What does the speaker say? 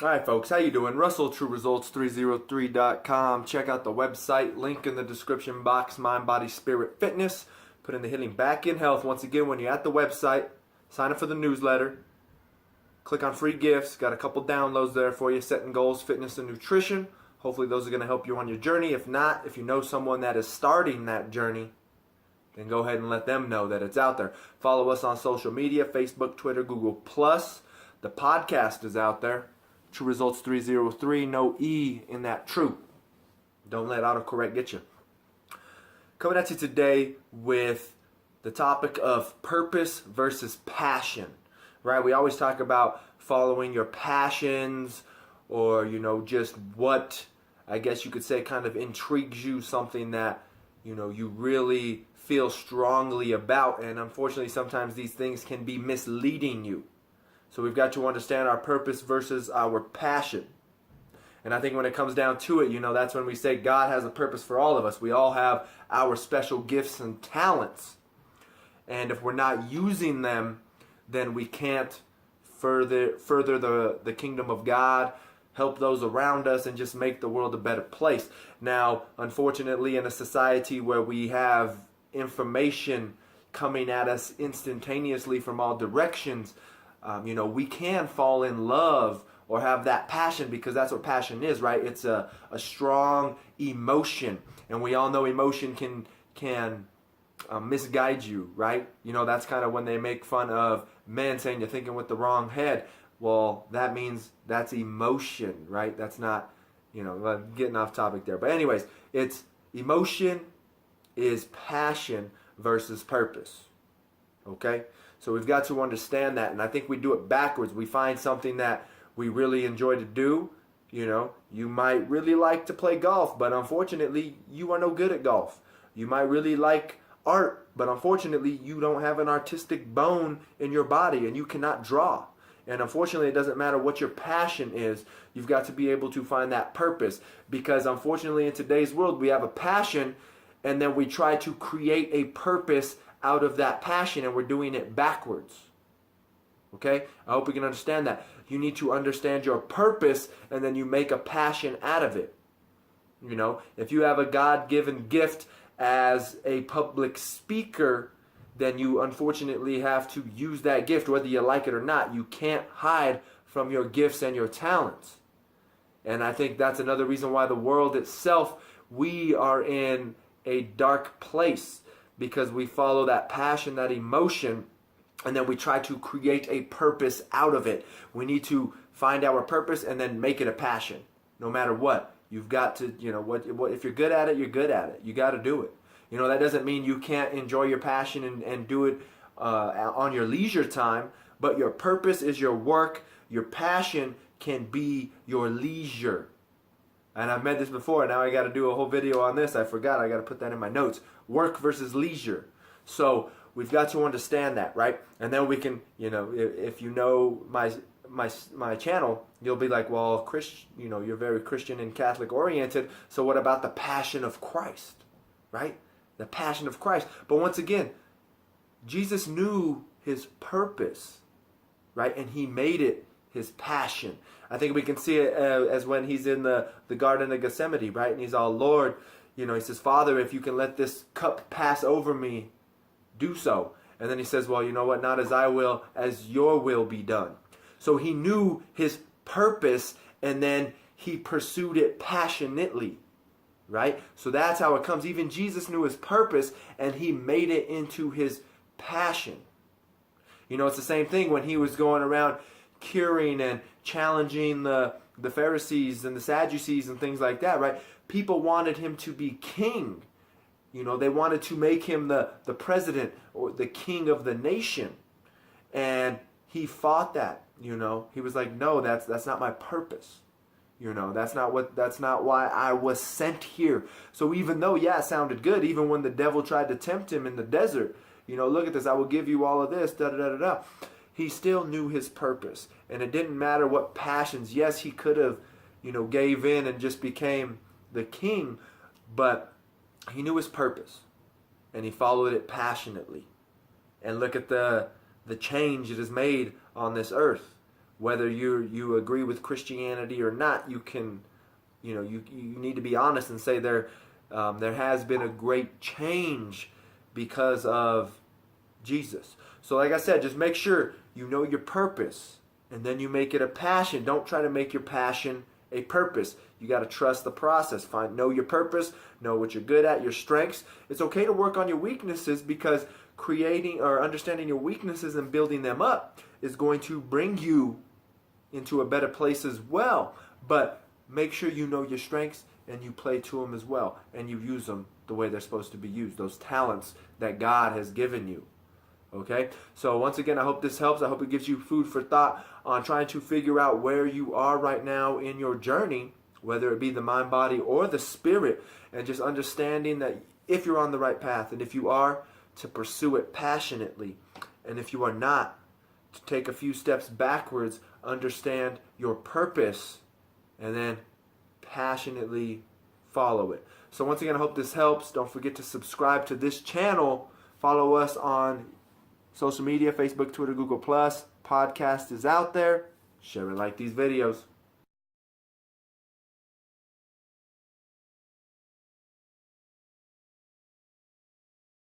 All right, folks, how you doing? Russell, TrueResults303.com. Check out the website, link in the description box, Mind, Body, Spirit, Fitness. Put in the Healing Back in Health. Once again, when you're at the website, sign up for the newsletter. Click on free gifts. Got a couple downloads there for you. Setting goals, fitness, and nutrition. Hopefully those are going to help you on your journey. If not, if you know someone that is starting that journey, then go ahead and let them know that it's out there. Follow us on social media, Facebook, Twitter, Google+. The podcast is out there. True Results 303, no E in that true. Don't let autocorrect get you. Coming at you today with the topic of purpose versus passion. Right? We always talk about following your passions or, just what, I guess you could say, kind of intrigues you, something that, you really feel strongly about. And unfortunately, sometimes these things can be misleading you. So we've got to understand our purpose versus our passion. And I think when it comes down to it, that's when we say God has a purpose for all of us. We all have our special gifts and talents. And if we're not using them, then we can't further the kingdom of God, help those around us, and just make the world a better place. Now, unfortunately, in a society where we have information coming at us instantaneously from all directions, we can fall in love or have that passion, because that's what passion is, right? It's a strong emotion, and we all know emotion can misguide you, right? That's kind of when they make fun of men saying you're thinking with the wrong head. Well, that means that's emotion, right? That's not, getting off topic there. But anyways, it's emotion is passion versus purpose, okay? So we've got to understand that, and I think we do it backwards. We find something that we really enjoy to do. You might really like to play golf, but unfortunately, you are no good at golf. You might really like art, but unfortunately, you don't have an artistic bone in your body, and you cannot draw. And unfortunately, it doesn't matter what your passion is. You've got to be able to find that purpose, because unfortunately, in today's world, we have a passion, and then we try to create a purpose out of that passion, and we're doing it backwards. Okay? I hope you can understand that. You need to understand your purpose, and then you make a passion out of it. If you have a God-given gift as a public speaker, then you unfortunately have to use that gift whether you like it or not. You can't hide from your gifts and your talents. And I think that's another reason why the world itself, we are in a dark place, because we follow that passion, that emotion, and then we try to create a purpose out of it. We need to find our purpose and then make it a passion, no matter what. You've got to, what if you're good at it, you're good at it. You got to do it. That doesn't mean you can't enjoy your passion and do it on your leisure time, but your purpose is your work. Your passion can be your leisure. And I've met this before. Now I got to do a whole video on this. I forgot. I got to put that in my notes. Work versus leisure. So we've got to understand that, right? And then we can, if you know my channel, you'll be like, well, you're very Christian and Catholic oriented. So what about the passion of Christ, right? The passion of Christ. But once again, Jesus knew his purpose, right? And he made it his passion. I think we can see it as when he's in the Garden of Gethsemane, right? And he's all, Lord, he says, Father, if you can let this cup pass over me, do so. And then he says, well, you know what? Not as I will, as your will be done. So he knew his purpose, and then he pursued it passionately, right? So that's how it comes. Even Jesus knew his purpose, and he made it into his passion. It's the same thing when he was going around curing and challenging the Pharisees and the Sadducees and things like that, right? People wanted him to be king. They wanted to make him the president or the king of the nation. And he fought that, He was like, no, that's not my purpose. That's not why I was sent here. So even though, it sounded good, even when the devil tried to tempt him in the desert, look at this, I will give you all of this, da-da-da-da-da. He still knew his purpose. And it didn't matter what passions. Yes, he could have, gave in and just became the king, but he knew his purpose. And he followed it passionately. And look at the change it has made on this earth. whether you agree with Christianity or not, you can, you need to be honest and say there has been a great change because of Jesus. So like I said, just make sure you know your purpose, and then you make it a passion. Don't try to make your passion a purpose. You got to trust the process. Know your purpose, know what you're good at, your strengths. It's okay to work on your weaknesses, because creating or understanding your weaknesses and building them up is going to bring you into a better place as well. But make sure you know your strengths and you play to them as well, and you use them the way they're supposed to be used, those talents that God has given you. Okay? So once again, I hope this helps. I hope it gives you food for thought on trying to figure out where you are right now in your journey, whether it be the mind, body, or the spirit, and just understanding that if you're on the right path, and if you are, to pursue it passionately, and if you are not, to take a few steps backwards, understand your purpose, and then passionately follow it. So once again, I hope this helps. Don't forget to subscribe to this channel. Follow us on social media, Facebook, Twitter, Google+. Podcast is out there. Share and like these videos.